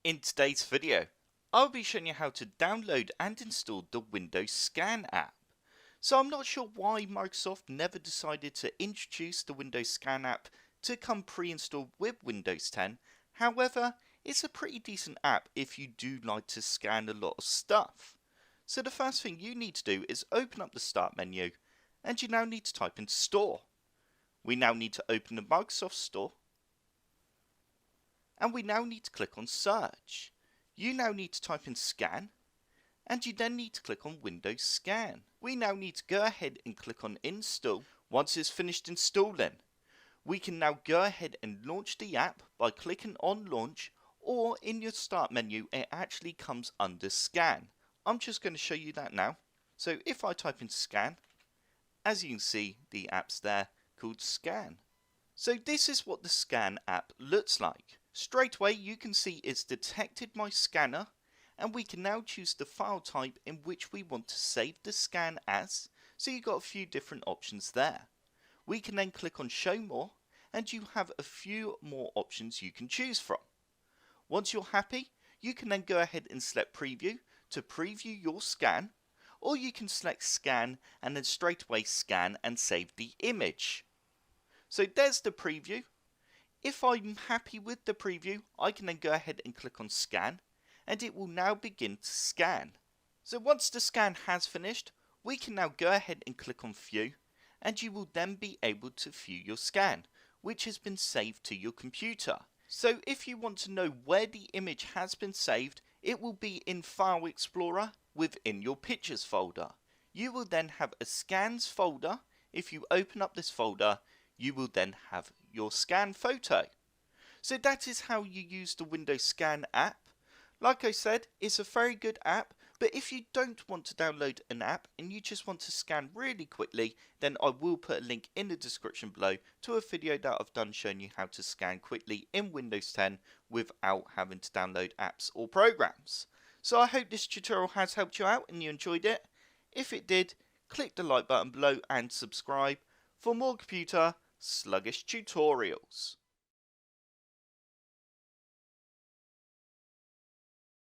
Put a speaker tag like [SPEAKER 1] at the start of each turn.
[SPEAKER 1] In today's video, I'll be showing you how to download and install the Windows Scan app. So I'm not sure why Microsoft never decided to introduce the Windows Scan app to come pre-installed with Windows 10. However, it's a pretty decent app if you do like to scan a lot of stuff. So the first thing you need to do is open up the Start menu, and you now need to type in Store. We now need to open the Microsoft Store, and we now need to click on Search. You now need to type in Scan, and you then need to click on Windows Scan. We now need to go ahead and click on Install. Once it's finished installing, we can now go ahead and launch the app by clicking on Launch, or in your Start menu it actually comes under Scan. I'm just going to show you that now. So if I type in Scan, as you can see the app's there called Scan. So this is what the Scan app looks like. Straight away you can see it's detected my scanner, and we can now choose the file type in which we want to save the scan as. So you've got a few different options there. We can then click on Show More, and you have a few more options you can choose from. Once you're happy, you can then go ahead and select Preview to preview your scan, or you can select Scan and then straight away scan and save the image. So there's the preview. If I'm happy with the preview, I can then go ahead and click on Scan, and it will now begin to scan. So once the scan has finished, we can now go ahead and click on View, and you will then be able to view your scan, which has been saved to your computer. So if you want to know where the image has been saved, it will be in File Explorer within your Pictures folder. You will then have a Scans folder. If you open up this folder, you will then have your scan photo. So that is how you use the Windows Scan app. Like I said, it's a very good app, but if you don't want to download an app and you just want to scan really quickly, then I will put a link in the description below to a video that I've done showing you how to scan quickly in Windows 10 without having to download apps or programs. So I hope this tutorial has helped you out and you enjoyed it. If it did, click the like button below and subscribe for more computer sluggish tutorials.